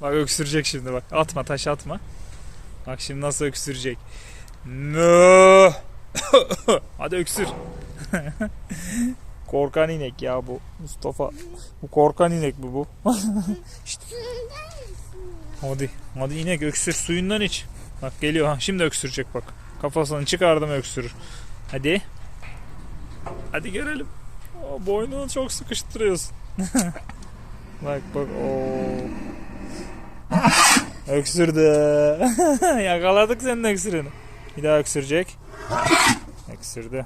Bak öksürecek şimdi bak. Atma, taş atma. Bak şimdi nasıl öksürecek. No. Hadi öksür. Korkan inek ya bu Mustafa. Bu korkan inek bu. Şşt. Hadi. Hadi inek öksür, suyundan iç. Bak geliyor ha. Şimdi öksürecek bak. Kafasını çıkardım öksürür. Hadi. Hadi görelim. Boynunu çok sıkıştırıyorsun. Bak bak. Oo. Öksürdü. Yakaladık senin öksürüğünü. Bir daha öksürecek. Öksürdü.